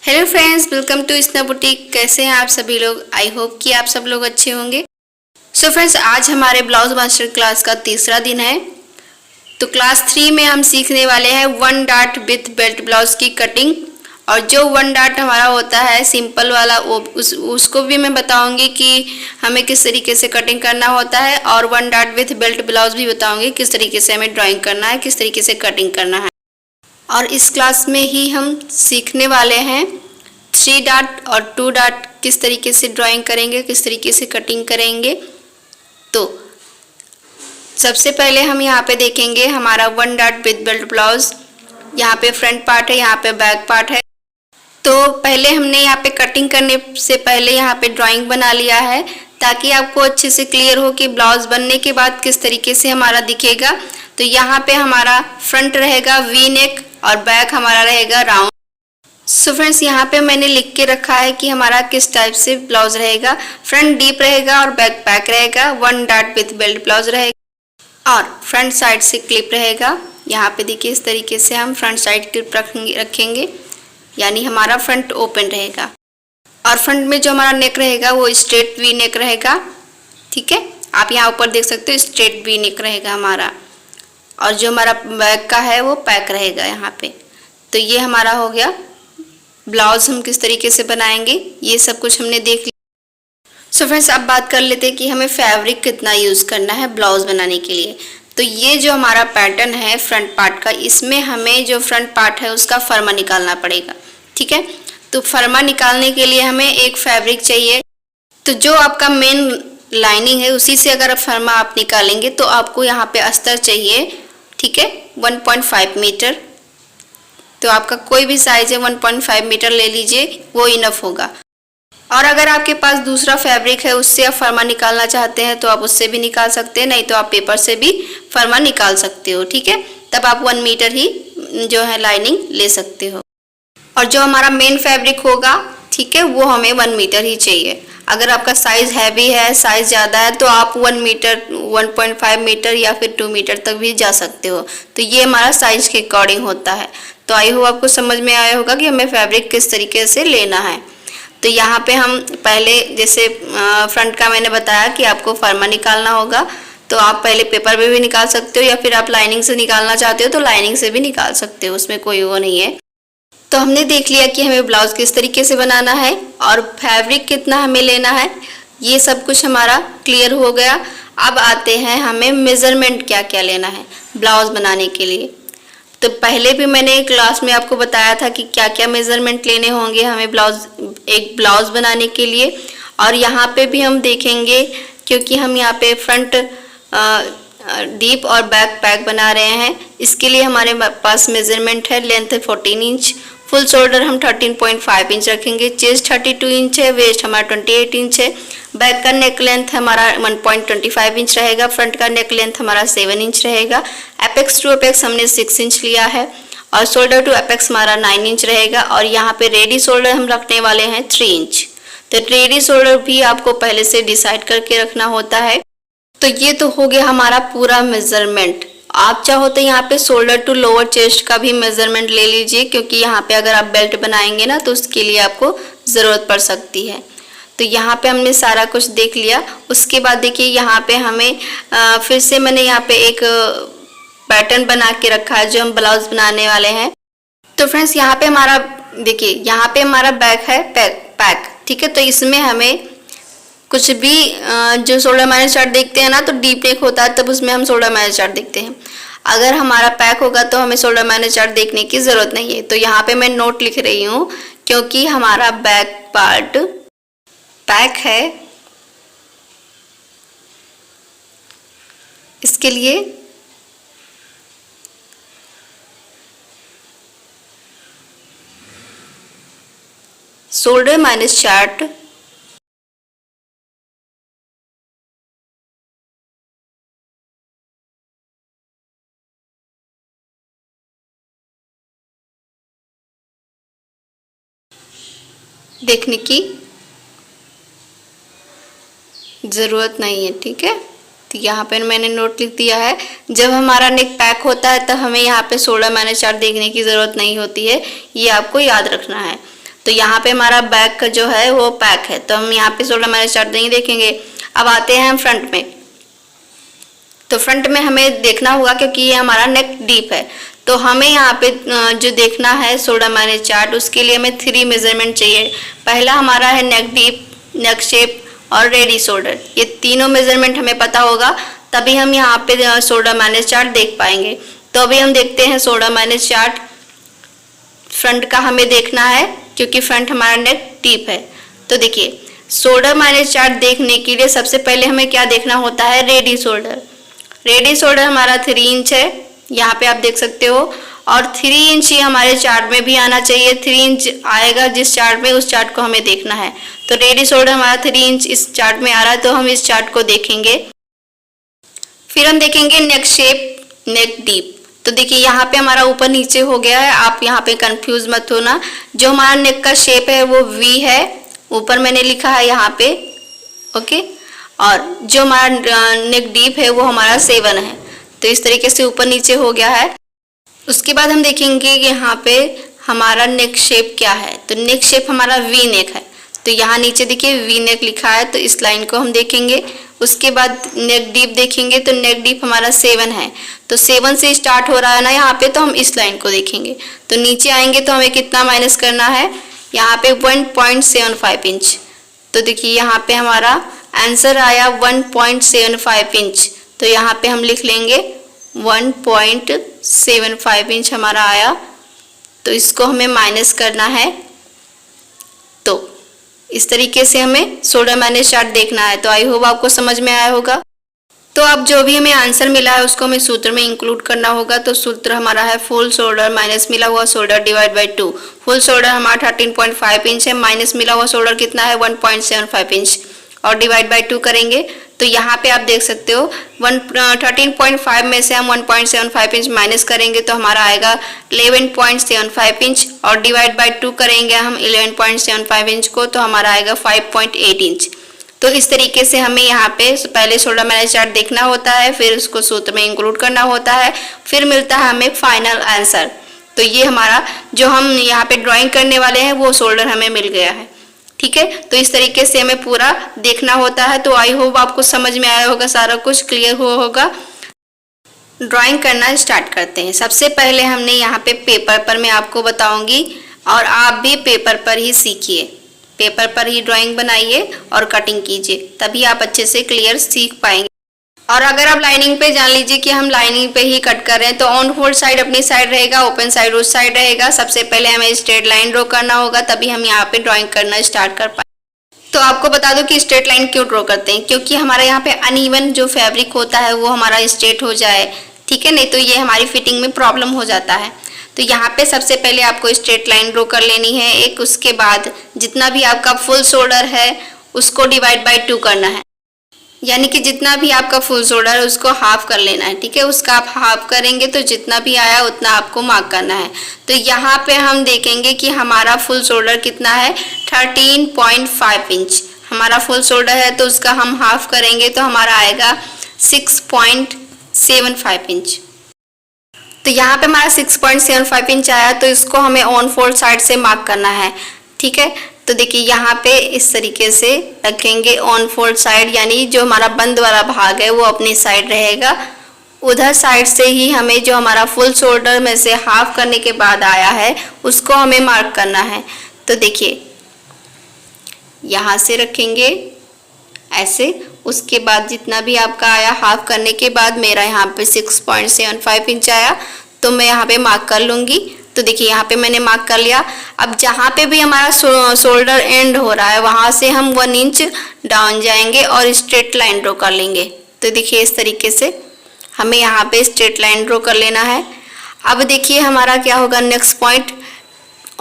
Hello friends, welcome to स्ना boutique. कैसे हैं आप सभी लोग? आई होप कि आप सब लोग अच्छे होंगे। सो फ्रेंड्स, आज हमारे ब्लाउज मास्टर क्लास का तीसरा दिन है। तो क्लास 3 में हम सीखने वाले हैं one dart with belt blouse की कटिंग। और जो वन डार्ट हमारा होता है सिंपल वाला, वो उसको भी मैं बताऊंगी कि हमें किस तरीके से कटिंग करना होता है। और one dart with belt blouse भी बताऊंगी किस तरीके से हमें ड्राइंग करना है, किस तरीके से कटिंग करना है। और इस क्लास में ही हम सीखने वाले हैं 3 डार्ट और 2 डार्ट किस तरीके से ड्राइंग करेंगे, किस तरीके से कटिंग करेंगे। तो सबसे पहले हम यहाँ पे देखेंगे हमारा one dart with belt blouse. यहाँ पे फ्रंट पार्ट है, यहाँ पे बैक पार्ट है। तो पहले हमने यहाँ पे कटिंग करने से पहले यहाँ पे ड्राइंग बना लिया है, ताकि आपको अच्छे से क्लियर हो कि ब्लाउज बनने के बाद किस तरीके से हमारा दिखेगा। तो यहाँ पे हमारा फ्रंट रहेगा वी नेक और बैक हमारा रहेगा राउंड। सो फ्रेंड्स, यहाँ पे मैंने लिख के रखा है कि हमारा किस टाइप से ब्लाउज रहेगा। फ्रंट डीप रहेगा और बैक पैक रहेगा। One dart with belt blouse रहेगा और फ्रंट साइड से क्लिप रहेगा। यहाँ पे देखिए इस तरीके से हम फ्रंट साइड क्लिप रखेंगे, यानी हमारा फ्रंट ओपन रहेगा। और फ्रंट में जो हमारा नेक रहेगा वो स्ट्रेट वी नेक रहेगा। ठीक है, आप यहाँ ऊपर देख सकते हो स्ट्रेट वी नेक रहेगा हमारा। और जो हमारा बैक का है वो पैक रहेगा यहाँ पे। तो ये हमारा हो गया ब्लाउज। हम किस तरीके से बनाएंगे ये सब कुछ हमने देख लिया। सो फ्रेंड्स, अब बात कर लेते हैं कि हमें फैब्रिक कितना यूज़ करना है ब्लाउज बनाने के लिए। तो ये जो हमारा पैटर्न है फ्रंट पार्ट का, इसमें हमें जो फ्रंट पार्ट है उसका फर्मा निकालना पड़ेगा। ठीक है, तो फर्मा निकालने के लिए हमें एक फैब्रिक चाहिए। तो जो आपका मेन लाइनिंग है उसी से अगर फर्मा आप निकालेंगे तो आपको यहाँ पे अस्तर चाहिए। ठीक है, 1.5 मीटर। तो आपका कोई भी साइज है 1.5 मीटर ले लीजिए, वो इनफ होगा। और अगर आपके पास दूसरा फैब्रिक है उससे आप फर्मा निकालना चाहते हैं तो आप उससे भी निकाल सकते हैं, नहीं तो आप पेपर से भी फर्मा निकाल सकते हो। ठीक है, तब आप 1 मीटर ही जो है लाइनिंग ले सकते हो। और जो हमारा मेन फैब्रिक होगा, ठीक है, वो हमें 1 मीटर ही चाहिए। अगर आपका साइज हैवी है, साइज ज़्यादा है, तो आप 1 मीटर, 1.5 मीटर या फिर 2 मीटर तक भी जा सकते हो। तो ये हमारा साइज के अकॉर्डिंग होता है। तो आई होप आपको समझ में आया होगा कि हमें फैब्रिक किस तरीके से लेना है। तो यहाँ पे हम पहले जैसे फ्रंट का मैंने बताया कि आपको फर्मा निकालना होगा, तो आप पहले पेपर पे भी निकाल सकते हो या फिर आप लाइनिंग से निकालना चाहते हो तो लाइनिंग से भी निकाल सकते हो, उसमें कोई वो नहीं है। तो हमने देख लिया कि हमें ब्लाउज किस तरीके से बनाना है और फैब्रिक कितना हमें लेना है, ये सब कुछ हमारा क्लियर हो गया। अब आते हैं हमें मेज़रमेंट क्या क्या लेना है ब्लाउज बनाने के लिए। तो पहले भी मैंने एक क्लास में आपको बताया था कि क्या क्या मेज़रमेंट लेने होंगे हमें एक ब्लाउज बनाने के लिए। और यहाँ पे भी हम देखेंगे, क्योंकि हम यहाँ पे फ्रंट डीप और बैक पैक बना रहे हैं, इसके लिए हमारे पास मेज़रमेंट है। लेंथ 14 इंच, फुल शोल्डर हम 13.5 इंच रखेंगे, चेस्ट 32 इंच है, वेस्ट हमारा 28 इंच है। बैक का नेक लेंथ हमारा 1.25 इंच रहेगा, फ्रंट का नेक लेंथ हमारा 7 इंच रहेगा। एपेक्स टू एपेक्स हमने 6 इंच लिया है और शोल्डर टू एपेक्स हमारा 9 इंच रहेगा। और यहाँ पे रेडी शोल्डर हम रखने वाले हैं 3 इंच। तो रेडी शोल्डर भी आपको पहले से डिसाइड करके रखना होता है। तो ये तो हो गया हमारा पूरा मेज़रमेंट। आप चाहो तो यहाँ पे शोल्डर टू लोअर चेस्ट का भी मेज़रमेंट ले लीजिए, क्योंकि यहाँ पे अगर आप बेल्ट बनाएंगे ना तो उसके लिए आपको ज़रूरत पड़ सकती है। तो यहाँ पे हमने सारा कुछ देख लिया। उसके बाद देखिए यहाँ पे हमें फिर से मैंने यहाँ पे एक पैटर्न बना के रखा है जो हम ब्लाउज बनाने वाले हैं। तो फ्रेंड्स, यहाँ पे हमारा देखिए, यहाँ पे हमारा बैक है पैक। ठीक है, तो इसमें हमें कुछ भी जो शोल्डर माइनस चार्ट देखते हैं ना, तो डीप नेक होता है तब उसमें हम शोल्डर माइनस चार्ट देखते हैं। अगर हमारा पैक होगा तो हमें शोल्डर माइनस चार्ट देखने की ज़रूरत नहीं है। तो यहाँ पे मैं नोट लिख रही हूँ, क्योंकि हमारा बैक पार्ट पैक है, इसके लिए शोल्डर माइनस चार्ट देखने की ज़रूरत नहीं है। ठीक है, तो यहाँ पे मैंने नोट लिख दिया है। जब हमारा नेक पैक होता है तब हमें यहाँ पे शोल्डर माइनस चार्ट देखने की ज़रूरत नहीं होती है, ये आपको याद रखना है। तो यहाँ पे हमारा बैक का जो है वो पैक है, तो हम यहाँ पे शोल्डर माइनस चार्ट नहीं देखेंगे। अब आते हैं हम फ्रंट में। तो फ्रंट में हमें देखना होगा क्योंकि ये हमारा नेक डीप है, तो हमें यहाँ पे जो देखना है शोल्डर माइनस चार्ट, उसके लिए हमें 3 मेजरमेंट चाहिए। पहला हमारा है नेक डीप, नेक शेप और रेडी शोल्डर। ये तीनों मेजरमेंट हमें पता होगा, तभी हम यहाँ पे शोल्डर माइनस चार्ट देख पाएंगे। तो अभी हम देखते हैं शोल्डर माइनस चार्ट। फ्रंट का हमें देखना है क्योंकि फ्रंट हमारा नेक डीप है। तो देखिए शोल्डर माइनस चार्ट देखने के लिए सबसे पहले हमें क्या देखना होता है, रेडी शोल्डर। रेडी शोल्डर हमारा 3 इंच है, यहाँ पे आप देख सकते हो, और 3 इंच ही हमारे चार्ट में भी आना चाहिए। 3 इंच आएगा जिस चार्ट में, उस चार्ट को हमें देखना है। तो रेडी शोल्डर हमारा 3 इंच इस चार्ट में आ रहा है, तो हम इस चार्ट को देखेंगे। फिर हम देखेंगे नेक शेप, नेक डीप। तो देखिए यहाँ पे हमारा ऊपर नीचे हो गया है, आप यहाँ पे कंफ्यूज मत होना। जो हमारा नेक का शेप है वो वी है, ऊपर मैंने लिखा है यहाँ पे, ओके। और जो हमारा नेक डीप है वो हमारा 7 है। तो इस तरीके से ऊपर नीचे हो गया है। उसके बाद हम देखेंगे कि यहाँ पे हमारा नेक शेप क्या है। तो नेक शेप हमारा वी नेक है, तो यहाँ नीचे देखिए वी नेक लिखा है, तो इस लाइन को हम देखेंगे। उसके बाद नेक डीप देखेंगे, तो नेक डीप हमारा 7 है, तो 7 से स्टार्ट हो रहा है ना यहाँ पे, तो हम इस लाइन को देखेंगे। तो नीचे आएंगे तो हमें कितना माइनस करना है, यहाँ पे 1.75 इंच। तो देखिए यहाँ पे हमारा आंसर आया 1.75 इंच, तो यहाँ पे हम लिख लेंगे 1.75 इंच हमारा आया। तो इसको हमें माइनस करना है। तो इस तरीके से हमें शोल्डर माइनस चार्ट देखना है। तो आई होप आपको समझ में आया होगा। तो अब जो भी हमें आंसर मिला है उसको हमें सूत्र में इंक्लूड करना होगा। तो सूत्र हमारा है फुल शोल्डर माइनस मिला हुआ shoulder divide by 2। Full shoulder हमारा 13.5 इंच है, माइनस मिला हुआ शोल्डर कितना है 1.75 इंच, और डिवाइड बाई 2 करेंगे। तो यहाँ पे आप देख सकते हो 13.5 में से हम 1.75 इंच माइनस करेंगे तो हमारा आएगा 11.75 इंच, और डिवाइड बाई 2 करेंगे हम 11.75 इंच को, तो हमारा आएगा 5.8 इंच। तो इस तरीके से हमें यहाँ पे पहले शोल्डर माइनस चार्ट देखना होता है, फिर उसको सूत्र में इंक्लूड करना होता है, फिर मिलता है हमें फाइनल आंसर। तो ये हमारा जो हम यहाँ पे ड्राइंग करने वाले हैं वो शोल्डर हमें मिल गया है, ठीक है। तो इस तरीके से हमें पूरा देखना होता है। तो आई होप आपको समझ में आया होगा, सारा कुछ क्लियर हुआ होगा। ड्राइंग करना स्टार्ट करते हैं। सबसे पहले हमने यहाँ पे पेपर पर मैं आपको बताऊंगी, और आप भी पेपर पर ही सीखिए, पेपर पर ही ड्राइंग बनाइए और कटिंग कीजिए, तभी आप अच्छे से क्लियर सीख पाएंगे। और अगर आप लाइनिंग पे जान लीजिए कि हम लाइनिंग पे ही कट कर रहे हैं, तो ऑन फोल्ड साइड अपनी साइड रहेगा, ओपन साइड उस साइड रहेगा। सबसे पहले हमें स्ट्रेट लाइन ड्रॉ करना होगा, तभी हम यहाँ पे ड्राइंग करना स्टार्ट कर पाएंगे। तो आपको बता दूं कि स्ट्रेट लाइन क्यों ड्रॉ करते हैं, क्योंकि हमारा यहाँ पे अनइवन जो फैब्रिक होता है वो हमारा स्ट्रेट हो जाए, ठीक है, नहीं तो ये हमारी फिटिंग में प्रॉब्लम हो जाता है। तो यहाँ पे सबसे पहले आपको स्ट्रेट लाइन ड्रॉ कर लेनी है एक। उसके बाद जितना भी आपका फुल शोल्डर है उसको डिवाइड बाई 2 करना है, यानी कि जितना भी आपका फुल शोल्डर है उसको हाफ कर लेना है, ठीक है। उसका आप हाफ करेंगे तो जितना भी आया उतना आपको मार्क करना है। तो यहाँ पे हम देखेंगे कि हमारा फुल शोल्डर कितना है, 13.5 इंच हमारा फुल शोल्डर है, तो उसका हम हाफ करेंगे तो हमारा आएगा 6.75 इंच। तो यहाँ पे हमारा 6.75 इंच आया, तो इसको हमें ऑन फोल्ड साइड से मार्क करना है, ठीक है। तो देखिए यहाँ पे इस तरीके से रखेंगे ऑन फोल्ड साइड, यानी जो हमारा बंद वाला भाग है वो अपनी साइड रहेगा। उधर साइड से ही हमें जो हमारा फुल शोल्डर में से हाफ करने के बाद आया है उसको हमें मार्क करना है। तो देखिए यहाँ से रखेंगे ऐसे, उसके बाद जितना भी आपका आया हाफ करने के बाद, मेरा यहाँ पे 6.75 इंच आया, तो मैं यहाँ पे मार्क कर लूँगी। तो देखिए यहाँ पे मैंने मार्क कर लिया। अब जहाँ पे भी हमारा शोल्डर एंड हो रहा है वहाँ से हम 1 इंच डाउन जाएंगे और स्ट्रेट लाइन ड्रॉ कर लेंगे। तो देखिए इस तरीके से हमें यहाँ पे स्ट्रेट लाइन ड्रॉ कर लेना है। अब देखिए हमारा क्या होगा, next point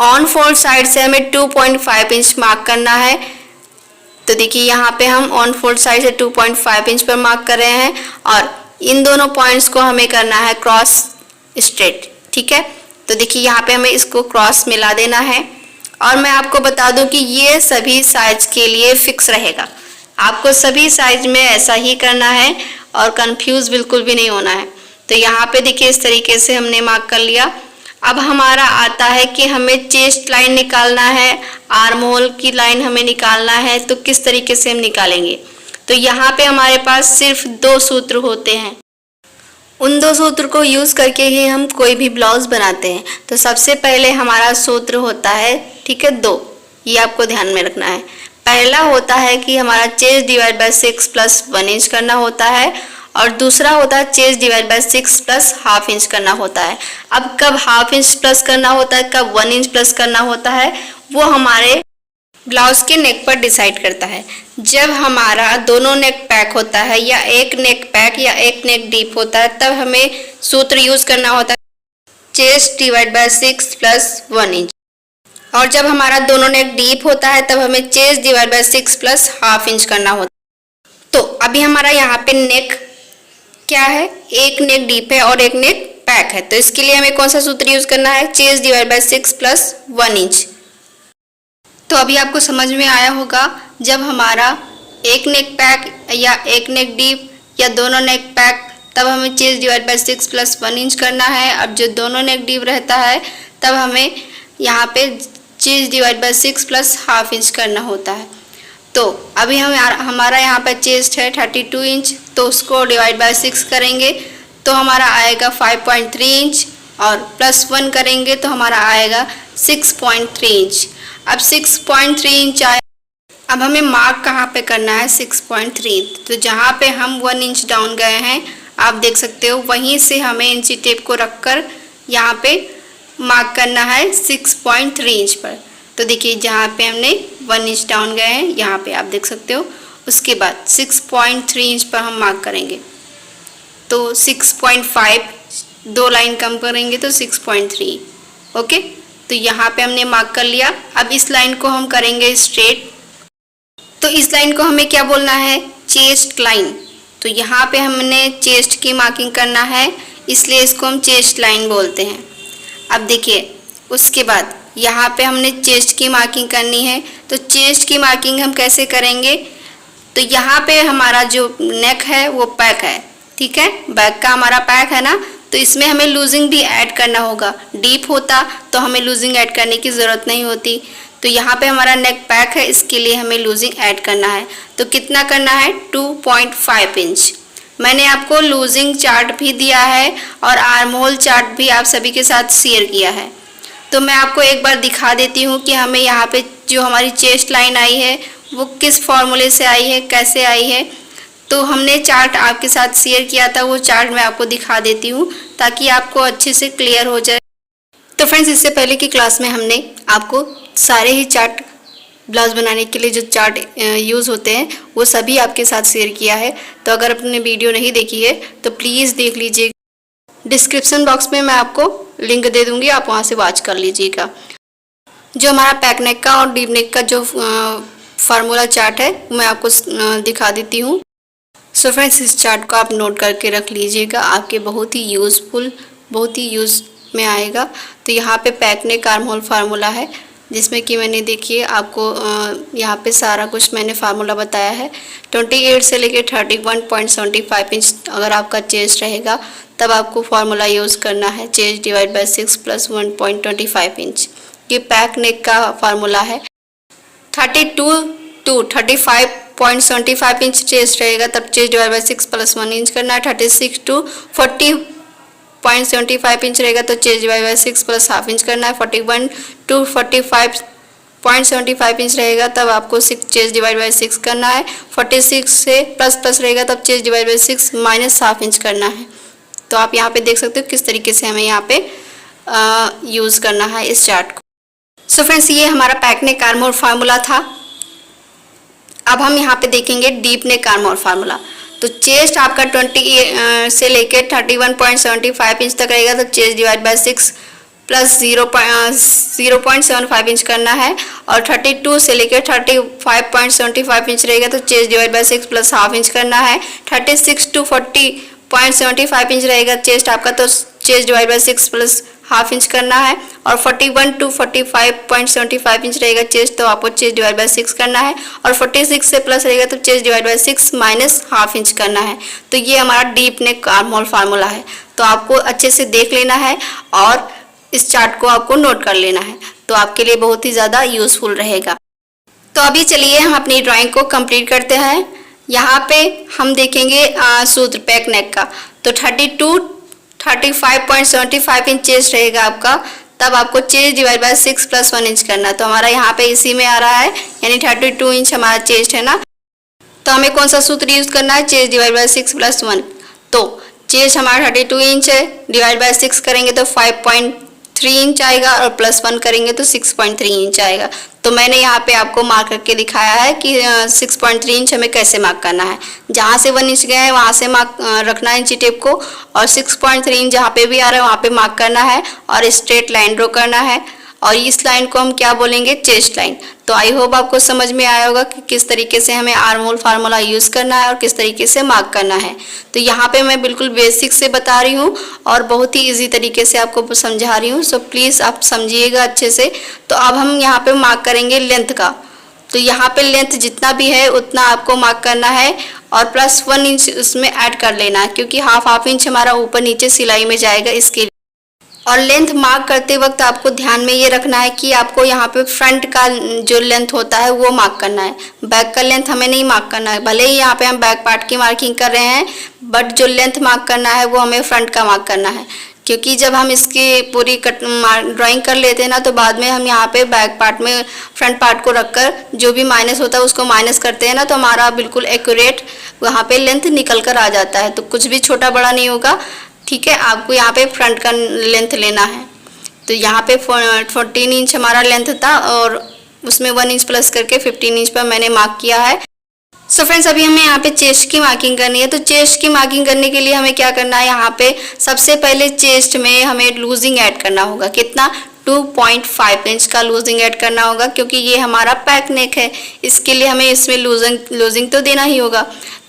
on fold side से हमें 2.5 इंच मार्क करना है। तो देखिए यहाँ पे हम ऑन फोल्ड साइड से 2.5 इंच पर मार्क कर रहे हैं, और इन दोनों पॉइंट्स को हमें करना है क्रॉस स्ट्रेट, ठीक है। तो देखिए यहाँ पे हमें इसको क्रॉस मिला देना है। और मैं आपको बता दूं कि ये सभी साइज के लिए फिक्स रहेगा, आपको सभी साइज में ऐसा ही करना है और कंफ्यूज बिल्कुल भी नहीं होना है। तो यहाँ पे देखिए इस तरीके से हमने मार्क कर लिया। अब हमारा आता है कि हमें चेस्ट लाइन निकालना है, आर्म होल की लाइन हमें निकालना है, तो किस तरीके से हम निकालेंगे। तो यहाँ पे हमारे पास सिर्फ 2 सूत्र होते हैं, उन 2 सूत्र को यूज़ करके ही हम कोई भी ब्लाउज बनाते हैं। तो सबसे पहले हमारा सूत्र होता है, ठीक है, 2, ये आपको ध्यान में रखना है। पहला होता है कि हमारा chest divide by 6 plus 1 inch करना होता है, और दूसरा होता है chest divide by 6 plus half inch करना होता है। अब कब हाफ इंच प्लस करना होता है, कब 1 इंच प्लस करना होता है, वो हमारे ब्लाउज के नेक पर डिसाइड करता है। जब हमारा दोनों नेक पैक होता है, या एक नेक पैक या एक नेक डीप होता है, तब हमें सूत्र यूज़ करना होता है chest divide by 6 plus 1 inch. और जब हमारा दोनों नेक डीप होता है, तब हमें chest divide by 6 plus half inch करना होता है। तो अभी हमारा यहाँ पे नेक क्या है, एक नेक डीप है और एक नेक पैक है, तो इसके लिए हमें कौन सा सूत्र यूज करना है, chest divide by 6 plus 1 inch. तो अभी आपको समझ में आया होगा, जब हमारा एक नेक पैक या एक नेक डीप या दोनों नेक पैक, तब हमें chest divide by 6 plus 1 inch करना है। अब जो दोनों नेक डीप रहता है, तब हमें यहाँ पे chest divide by 6 plus half inch करना होता है। तो अभी हमारा यहाँ पर चेस्ट है 32 इंच, तो उसको डिवाइड बाय 6 करेंगे तो हमारा आएगा 5.3 इंच, और प्लस 1 करेंगे तो हमारा आएगा 6.3 इंच। अब 6.3 इंच आए, अब हमें मार्क कहाँ पे करना है, 6.3। तो जहाँ पे हम 1 इंच डाउन गए हैं, आप देख सकते हो, वहीं से हमें इंची टेप को रखकर यहाँ पे मार्क करना है 6.3 इंच पर। तो देखिए, जहाँ पे हमने 1 इंच डाउन गए हैं, यहाँ पे आप देख सकते हो। उसके बाद 6.3 इंच पर हम मार्क करेंगे, तो 6.5, 2 लाइन कम करेंगे तो 6.3। ओके, तो यहाँ पे हमने मार्क कर लिया। अब इस लाइन को हम करेंगे स्ट्रेट, तो इस लाइन को हमें क्या बोलना है, चेस्ट लाइन। तो यहाँ पे हमने चेस्ट की मार्किंग करना है, इसलिए इसको हम चेस्ट लाइन बोलते हैं। अब देखिए, उसके बाद यहाँ पे हमने चेस्ट की मार्किंग करनी है, तो चेस्ट की मार्किंग हम कैसे करेंगे, तो यहाँ पे हमारा जो नेक है वो पैक है, ठीक है, बैक का हमारा पैक है ना, तो इसमें हमें लूजिंग भी ऐड करना होगा। डीप होता तो हमें लूजिंग ऐड करने की ज़रूरत नहीं होती। तो यहाँ पे हमारा नेक पैक है, इसके लिए हमें लूजिंग ऐड करना है। तो कितना करना है, 2.5 इंच। मैंने आपको लूजिंग चार्ट भी दिया है और आर्म होल चार्ट भी आप सभी के साथ शेयर किया है। तो मैं आपको एक बार दिखा देती हूँ कि हमें यहाँ पे जो हमारी चेस्ट लाइन आई है वो किस फॉर्मूले से आई है, कैसे आई है। तो हमने चार्ट आपके साथ शेयर किया था, वो चार्ट मैं आपको दिखा देती हूँ ताकि आपको अच्छे से क्लियर हो जाए। तो फ्रेंड्स, इससे पहले की क्लास में हमने आपको सारे ही चार्ट, ब्लाउज बनाने के लिए जो चार्ट यूज़ होते हैं, वो सभी आपके साथ शेयर किया है। तो अगर आपने वीडियो नहीं देखी है तो प्लीज़ देख लीजिए, डिस्क्रिप्शन बॉक्स में मैं आपको लिंक दे दूँगी, आप वहाँ से वॉच कर लीजिएगा। जो हमारा पैक नेक का और डीप नेक का जो फार्मूला चार्ट है मैं आपको दिखा देती हूँ। सो फ्रेंड्स, इस चार्ट को आप नोट करके रख लीजिएगा, आपके बहुत ही यूज़फुल, बहुत ही यूज़ में आएगा। तो यहाँ पे पैक नेक आर्म होल फार्मूला है, जिसमें कि मैंने देखिए आपको यहाँ पे सारा कुछ मैंने फार्मूला बताया है। 28 से लेके 31.75 इंच अगर आपका चेस्ट रहेगा तब आपको फार्मूला यूज़ करना है, chest divide by 6 plus 1.25 inch. ये पैक नेक का फार्मूला है। 32 to 35.75 इंच चेस्ट रहेगा तब chest divide by 6 plus 1 inch करना है। 36 to 40.75 इंच रहेगा तो chest divide by 6 plus half inch करना है। 41 to 45.75 इंच रहेगा तब आपको 6 चेस्ट डिवाइड बाय 6 करना है। 46 से प्लस रहेगा तब chest divide by 6 minus half inch करना है। तो आप यहाँ पे देख सकते हो किस तरीके से हमें यहाँ पे यूज़ करना है इस चार्ट को। सो फ्रेंड्स, ये हमारा पैक नेक आर्म होल फार्मूला था। अब हम यहाँ पे देखेंगे deep neck arm hole formula. तो चेस्ट आपका 20 से लेके 31.75 इंच तक रहेगा तो chest divide by 6 plus 0.75 inch करना है। और 32 से लेकर 35.75 इंच रहेगा तो chest divide by 6 plus half inch करना है। 36 to 40.75 इंच रहेगा चेस्ट आपका तो chest divide by 6 plus half inch करना है। और 41 to 45.75 इंच रहेगा चेस्ट तो आपको चेस्ट डिवाइड बाय 6 करना है। और 46 से प्लस रहेगा तो chest divide by 6 minus half inch करना है। तो ये हमारा deep neck arm hole formula है। तो आपको अच्छे से देख लेना है और इस चार्ट को आपको नोट कर लेना है, तो आपके लिए बहुत ही ज़्यादा यूज़फुल रहेगा। तो अभी चलिए हम अपनी ड्राइंग को कंप्लीट करते हैं। यहाँ पे हम देखेंगे सूत्र पैक नेक का, तो 35.75 इंच चेस्ट रहेगा आपका। तब आपको चेस्ट डिवाइड बाय 6 + 1 इंच करना, तो हमारा यहाँ पे इसी में आ रहा है, यानी 32 इंच हमारा चेस्ट है ना। तो हमें कौन सा सूत्र यूज़ करना है, चेस्ट डिवाइड बाय 6 + 1। तो चेस्ट हमारा 32 इंच है, डिवाइड बाय 6 करेंगे तो 5.3 इंच आएगा, और +1 करेंगे तो 6.3 इंच आएगा। तो मैंने यहाँ पे आपको मार्क करके दिखाया है कि 6.3 इंच हमें कैसे मार्क करना है। जहाँ से 1 इंच गया है वहाँ से मार्क रखना है इंची टेप को, और 6.3 इंच जहाँ पे भी आ रहा है वहाँ पे मार्क करना है, और स्ट्रेट लाइन ड्रॉ करना है। और इस लाइन को हम क्या बोलेंगे, चेस्ट लाइन। तो आई होप आपको समझ में आया होगा कि किस तरीके से हमें आर्म होल फार्मूला यूज़ करना है और किस तरीके से मार्क करना है। तो यहाँ पे मैं बिल्कुल बेसिक से बता रही हूँ और बहुत ही इजी तरीके से आपको समझा रही हूँ, सो प्लीज़ आप समझिएगा अच्छे से। तो अब हम यहाँ पे मार्क करेंगे लेंथ का। तो यहाँ पे लेंथ जितना भी है उतना आपको मार्क करना है, और +1 इंच उसमें ऐड कर लेना है, क्योंकि हाफ इंच हमारा ऊपर नीचे सिलाई में जाएगा इसके। और लेंथ मार्क करते वक्त आपको ध्यान में ये रखना है कि आपको यहाँ पे फ्रंट का जो लेंथ होता है वो मार्क करना है, बैक का लेंथ हमें नहीं मार्क करना है। भले ही यहाँ पे हम बैक पार्ट की मार्किंग कर रहे हैं, बट जो लेंथ मार्क करना है वो हमें फ्रंट का मार्क करना है, क्योंकि जब हम इसकी पूरी ड्राइंग कर लेते हैं ना, तो बाद में हम यहाँ पे बैक पार्ट में फ्रंट पार्ट को रखकर जो भी माइनस होता है उसको माइनस करते हैं ना, तो हमारा बिल्कुल एक्यूरेट वहाँ पे लेंथ निकल कर आ जाता है। तो कुछ भी छोटा बड़ा नहीं होगा, ठीक है। आपको यहाँ पे फ्रंट का लेंथ लेना है। तो यहाँ पे 14 इंच हमारा लेंथ था, और उसमें 1 इंच प्लस करके 15 इंच पर मैंने मार्क किया है। सो फ्रेंड्स, अभी हमें यहाँ पे चेस्ट की मार्किंग करनी है। तो चेस्ट की मार्किंग करने के लिए हमें क्या करना है, यहाँ पे सबसे पहले चेस्ट में हमें लूजिंग ऐड करना होगा। कितना, 2.5 इंच का लूजिंग ऐड करना होगा, क्योंकि ये हमारा पैक नेक है, इसके लिए हमें इसमें लूजिंग तो देना ही होगा।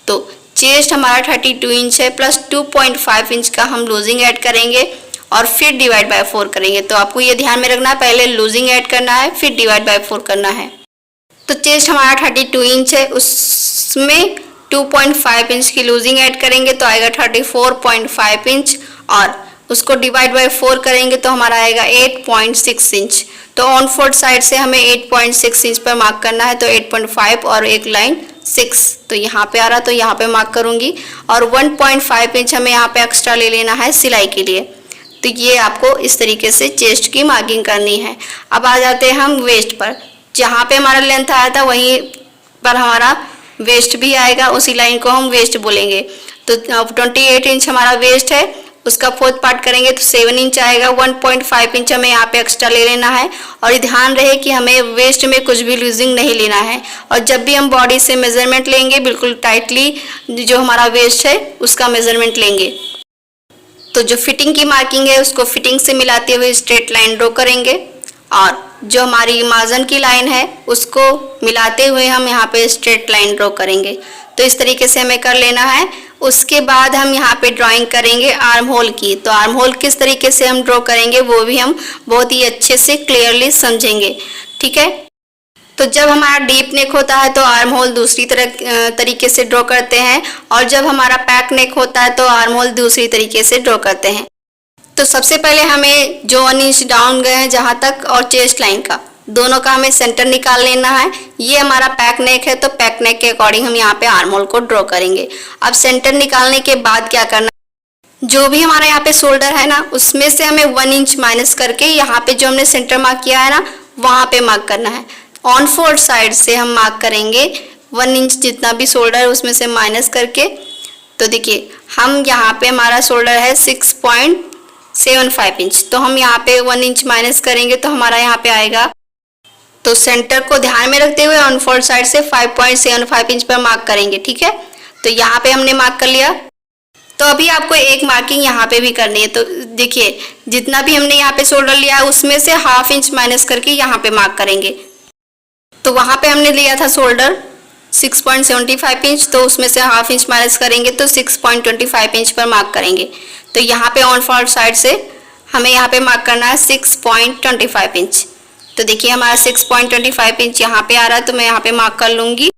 तो चेस्ट हमारा 32 इंच है, प्लस 2.5 इंच का हम लूजिंग ऐड करेंगे, और फिर डिवाइड बाय 4 करेंगे। तो आपको ये ध्यान में रखना है, पहले लूजिंग ऐड करना है, फिर डिवाइड बाय 4 करना है। तो चेस्ट हमारा 32 इंच है, उसमें 2.5 इंच की लूजिंग ऐड करेंगे तो आएगा 34.5 इंच, और उसको डिवाइड बाय 4 करेंगे तो हमारा आएगा 8.6 इंच। तो ऑन फोर्थ साइड से हमें 8.6 इंच पर मार्क करना है, तो 8.5 और एक लाइन 6, तो यहाँ पे आ रहा, तो यहाँ पे मार्क करूँगी। और 1.5 इंच हमें यहाँ पे एक्स्ट्रा ले लेना है सिलाई के लिए। तो ये आपको इस तरीके से चेस्ट की मार्किंग करनी है। अब आ जाते हैं हम वेस्ट पर। जहाँ पे हमारा लेंथ आया था वहीं पर हमारा वेस्ट भी आएगा, उसी लाइन को हम वेस्ट बोलेंगे। तो 28 इंच हमारा वेस्ट है, उसका 4th पार्ट करेंगे तो 7 इंच आएगा। 1.5 इंच हमें यहाँ पे एक्स्ट्रा ले लेना है, और ध्यान रहे कि हमें वेस्ट में कुछ भी लूजिंग नहीं लेना है। और जब भी हम बॉडी से मेजरमेंट लेंगे, बिल्कुल टाइटली जो हमारा वेस्ट है उसका मेजरमेंट लेंगे। तो जो फिटिंग की मार्किंग है उसको फिटिंग से मिलाते हुए स्ट्रेट लाइन ड्रॉ करेंगे, और जो हमारी मार्जिन की लाइन है उसको मिलाते हुए हम यहाँ पे स्ट्रेट लाइन ड्रॉ करेंगे। तो इस तरीके से हमें कर लेना है। उसके बाद हम यहाँ पे ड्राइंग करेंगे आर्म होल की। तो आर्म होल किस तरीके से हम ड्रॉ करेंगे वो भी हम बहुत ही अच्छे से क्लियरली समझेंगे, ठीक है। तो जब हमारा डीप नेक होता है तो आर्म होल दूसरी तरीके से ड्रॉ करते हैं, और जब हमारा पैक नेक होता है तो आर्म होल दूसरी तरीके से ड्रॉ करते हैं। तो सबसे पहले हमें जो 1 इंच डाउन गए हैं जहाँ तक, और चेस्ट लाइन का दोनों का हमें सेंटर निकाल लेना है। ये हमारा पैक नेक है, तो पैक नेक के अकॉर्डिंग हम यहाँ पे आर्म होल को ड्रॉ करेंगे। अब सेंटर निकालने के बाद क्या करना, जो भी हमारा यहाँ पे शोल्डर है ना, उसमें से हमें 1 इंच माइनस करके यहाँ पे जो हमने सेंटर मार्क किया है ना, वहाँ पे मार्क करना है। ऑन फोर्थ साइड से हम मार्क करेंगे 1 इंच जितना भी शोल्डर है उसमें से माइनस करके। तो देखिए हम यहाँ पे हमारा शोल्डर है 6.75 इंच, तो हम यहाँ पे 1 इंच माइनस करेंगे तो हमारा यहाँ पे आएगा। तो सेंटर को ध्यान में रखते हुए ऑन फोर्थ साइड से 5.75 इंच पर मार्क करेंगे, ठीक है। तो यहाँ पे हमने मार्क कर लिया। तो अभी आपको एक मार्किंग यहाँ पे भी करनी है। तो देखिए जितना भी हमने यहाँ पे शोल्डर लिया है उसमें से ½ इंच माइनस करके यहाँ पे मार्क करेंगे। तो वहाँ पे हमने लिया था शोल्डर 6.75 इंच, तो उसमें से ½ इंच माइनस करेंगे तो 6.25 इंच पर मार्क करेंगे। तो यहाँ पे ऑन फोर्थ साइड से हमें यहाँ पे मार्क करना है 6.25 इंच। तो देखिए हमारा 6.25 इंच यहाँ पे आ रहा है, तो मैं यहाँ पे मार्क कर लूँगी।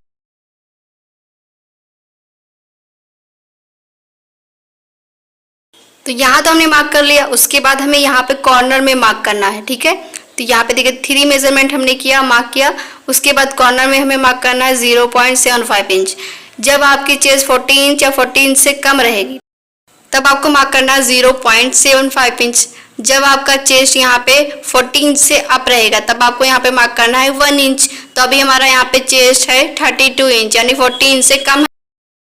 तो तो यहाँ तो हमने मार्क कर लिया। उसके बाद हमें यहाँ पे कॉर्नर में मार्क करना है, ठीक है। तो यहाँ पे देखिए 3 मेजरमेंट हमने किया, मार्क किया। उसके बाद कॉर्नर में हमें मार्क करना है 0.75 इंच। जब आपकी चेस्ट 40 इंच या 40 इंच से कम रहेगी तब आपको मार्क करना है 0.75 इंच। जब आपका चेस्ट यहाँ पे 40 इंच से अप रहेगा तब आपको यहाँ पे मार्क करना है 1 इंच। तो अभी हमारा यहाँ पे चेस्ट है 32 इंच यानी 40 इंच से कम है,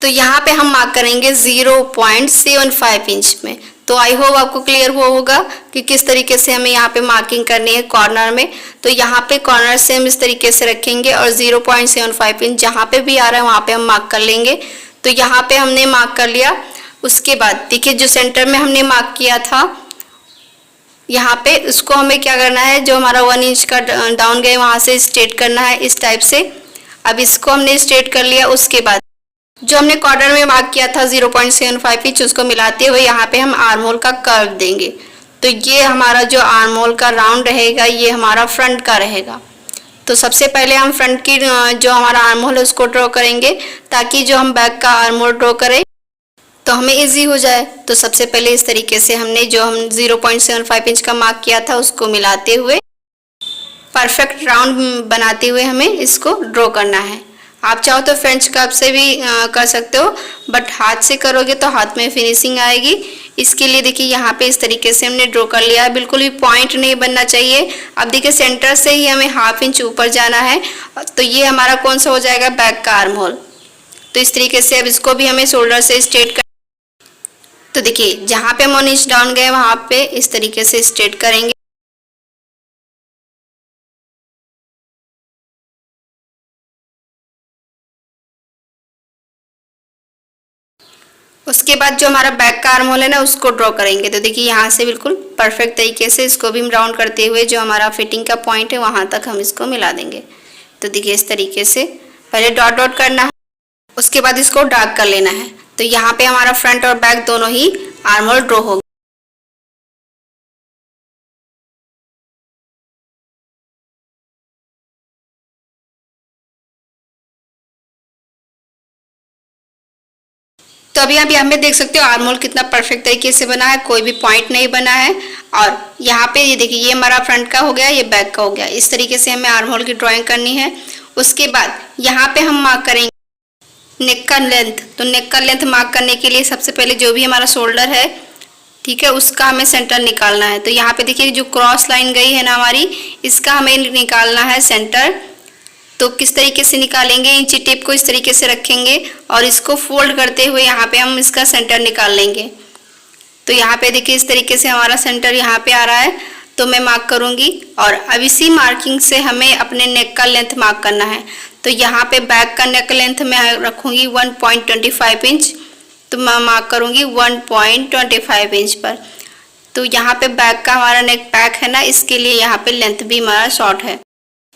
तो यहाँ पे हम मार्क करेंगे 0.75 इंच में। तो आई होप आपको क्लियर हुआ होगा कि किस तरीके से हमें यहाँ पे मार्किंग करनी है कॉर्नर में। तो यहाँ पे कॉर्नर से हम इस तरीके से रखेंगे और 0.75 इंच जहाँ पे भी आ रहा है वहाँ पे हम मार्क कर लेंगे। तो यहाँ पे हमने मार्क कर लिया। उसके बाद देखिए जो सेंटर में हमने मार्क किया था यहाँ पे, उसको हमें क्या करना है, जो हमारा 1 इंच का डाउन गया वहाँ से स्ट्रेट करना है इस टाइप से। अब इसको हमने स्ट्रेट कर लिया। उसके बाद जो हमने कॉर्नर में मार्क किया था 0.75 इंच, उसको मिलाते हुए यहाँ पे हम आर्म होल का कर्व देंगे। तो ये हमारा जो आर्म होल का राउंड रहेगा ये हमारा फ्रंट का रहेगा। तो सबसे पहले हम फ्रंट की जो हमारा आर्म होल है उसको ड्रॉ करेंगे, ताकि जो हम बैक का आर्म होल ड्रॉ करें तो हमें इजी हो जाए। तो सबसे पहले इस तरीके से हमने जो हम 0.75 इंच का मार्क किया था उसको मिलाते हुए परफेक्ट राउंड बनाते हुए हमें इसको ड्रॉ करना है। आप चाहो तो फ्रेंच कर्व से भी कर सकते हो, बट हाथ से करोगे तो हाथ में फिनिशिंग आएगी। इसके लिए देखिए यहाँ पे इस तरीके से हमने ड्रॉ कर लिया है, बिल्कुल भी पॉइंट नहीं बनना चाहिए। अब देखिए सेंटर से ही हमें ½ इंच ऊपर जाना है। तो ये हमारा कौन सा हो जाएगा, बैक का आर्म होल। तो इस तरीके से अब इसको भी हमें शोल्डर से स्ट्रेट कर, तो देखिए जहाँ पे हम 1 इंच डाउन गए वहाँ पे इस तरीके से स्ट्रेट करेंगे। उसके बाद जो हमारा बैक का आर्म होल है ना उसको ड्रॉ करेंगे। तो देखिए यहाँ से बिल्कुल परफेक्ट तरीके से इसको भी हम राउंड करते हुए जो हमारा फिटिंग का पॉइंट है वहाँ तक हम इसको मिला देंगे। तो देखिए इस तरीके से पहले डॉट डॉट करना है, उसके बाद इसको डार्क कर लेना है। तो यहाँ पे हमारा फ्रंट और बैक दोनों ही आर्म होल ड्रॉ होगा। तो अभी आप यहाँ पे देख सकते हो आर्म होल कितना परफेक्ट तरीके से बना है, कोई भी पॉइंट नहीं बना है। और यहाँ पे ये देखिए ये हमारा फ्रंट का हो गया, ये बैक का हो गया। इस तरीके से हमें आर्म होल की ड्राइंग करनी है। उसके बाद यहाँ पे हम मार्क करेंगे नेक का लेंथ। तो नेक का लेंथ मार्क करने के लिए सबसे पहले जो भी हमारा शोल्डर है, ठीक है, उसका हमें सेंटर निकालना है। तो यहाँ पे देखिए जो क्रॉस लाइन गई है ना हमारी, इसका हमें निकालना है सेंटर। तो किस तरीके से निकालेंगे, इंची टेप को इस तरीके से रखेंगे और इसको फोल्ड करते हुए यहाँ पे हम इसका सेंटर निकाल लेंगे। तो यहाँ पे देखिए इस तरीके से हमारा सेंटर यहाँ पे आ रहा है। तो मैं मार्क करूँगी और अब इसी मार्किंग से हमें अपने नेक का लेंथ मार्क करना है। तो यहाँ पे बैक का नेक लेंथ मैं रखूँगी 1.25 इंच। तो मैं मार्क करूँगी 1.25 इंच पर। तो यहाँ पे बैक का हमारा नेक बैक है ना, इसके लिए यहाँ पे लेंथ भी हमारा शॉर्ट है।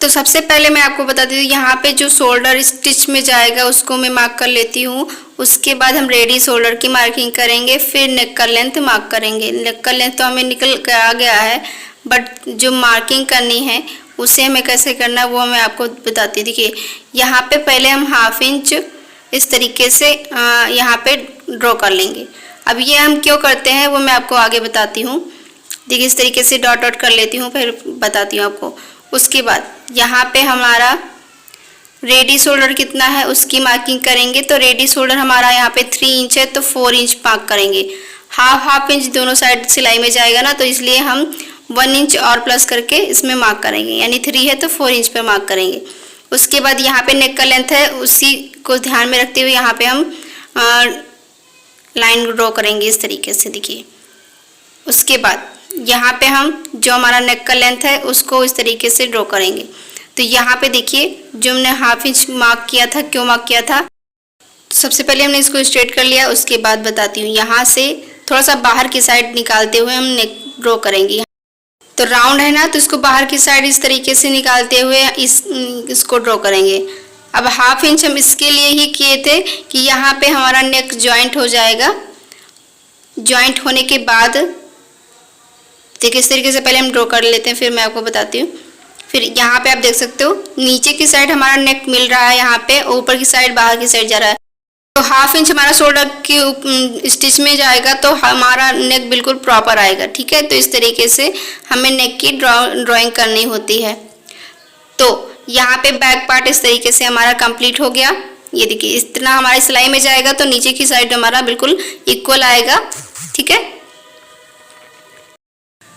तो सबसे पहले मैं आपको बता देती हूँ यहाँ पे जो शोल्डर स्टिच में जाएगा उसको मैं मार्क कर लेती हूँ। उसके बाद हम रेडी शोल्डर की मार्किंग करेंगे, फिर नेक का लेंथ मार्क करेंगे। नेक का लेंथ तो हमें निकल कर आ गया है, बट जो मार्किंग करनी है उसे हमें कैसे करना है वो मैं आपको बताती हूँ। देखिए यहाँ पे पहले हम ½ इंच इस तरीके से यहाँ पे ड्रॉ कर लेंगे। अब ये हम क्यों करते हैं वो मैं आपको आगे बताती हूँ। देखिए इस तरीके से डॉट डॉट कर लेती हूँ, फिर बताती हूँ आपको। उसके बाद यहाँ पे हमारा रेडी शोल्डर कितना है उसकी मार्किंग करेंगे। तो रेडी शोल्डर हमारा यहाँ पे 3 इंच है, तो 4 इंच मार्क करेंगे। ½ इंच दोनों साइड सिलाई में जाएगा ना, तो इसलिए हम 1 इंच और प्लस करके इसमें मार्क करेंगे, यानी 3 है तो 4 इंच पे मार्क करेंगे। उसके बाद यहाँ पे नेक का लेंथ है, उसी को ध्यान में रखते हुए यहाँ पे हम लाइन ड्रॉ करेंगे इस तरीके से। देखिए उसके बाद यहाँ पे हम जो हमारा नेक का लेंथ है उसको इस तरीके से ड्रॉ करेंगे। तो यहाँ पे देखिए जो हमने ½ इंच मार्क किया था, क्यों मार्क किया था, तो सबसे पहले हमने इसको स्ट्रेट कर लिया। उसके बाद बताती हूँ, यहाँ से थोड़ा सा बाहर की साइड निकालते हुए हम नेक ड्रॉ करेंगे। तो राउंड है ना, तो इसको बाहर की साइड इस तरीके से निकालते हुए इसको ड्रॉ करेंगे। अब ½ इंच हम इसके लिए ही किए थे कि यहाँ पे हमारा नेक जॉइंट हो जाएगा। जॉइंट होने के बाद देखिए इस तरीके से पहले हम ड्रॉ कर लेते हैं, फिर मैं आपको बताती हूँ। फिर यहाँ पे आप देख सकते हो नीचे की साइड हमारा नेक मिल रहा है यहाँ पे, ऊपर की साइड बाहर की साइड जा रहा है। तो 1/2 इंच हमारा शोल्डर की स्टिच में जाएगा तो हमारा नेक बिल्कुल प्रॉपर आएगा। ठीक है, तो इस तरीके से हमें नेक की ड्राइंग करनी होती है। तो यहाँ पे बैक पार्ट इस तरीके से हमारा कंप्लीट हो गया। ये देखिए इतना हमारी सिलाई में जाएगा तो नीचे की साइड हमारा बिल्कुल इक्वल आएगा। ठीक है,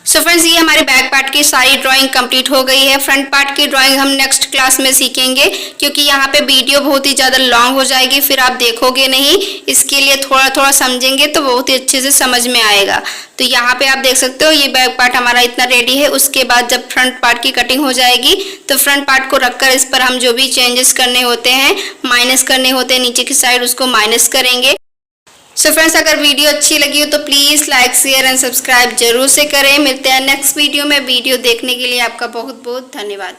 सो फ्रेंड्स ये हमारे बैक पार्ट की सारी ड्राइंग कंप्लीट हो गई है। फ्रंट पार्ट की ड्राइंग हम नेक्स्ट क्लास में सीखेंगे, क्योंकि यहाँ पे वीडियो बहुत ही ज़्यादा लॉन्ग हो जाएगी, फिर आप देखोगे नहीं। इसके लिए थोड़ा थोड़ा समझेंगे तो बहुत ही अच्छे से समझ में आएगा। तो यहाँ पे आप देख सकते हो ये बैक पार्ट हमारा इतना रेडी है। उसके बाद जब फ्रंट पार्ट की कटिंग हो जाएगी तो फ्रंट पार्ट को रखकर इस पर हम जो भी चेंजेस करने होते हैं, माइनस करने होते हैं नीचे की साइड, उसको माइनस करेंगे। सो फ्रेंड्स अगर वीडियो अच्छी लगी हो तो please like share and subscribe जरूर से करें। मिलते हैं नेक्स्ट वीडियो में। वीडियो देखने के लिए आपका बहुत बहुत धन्यवाद।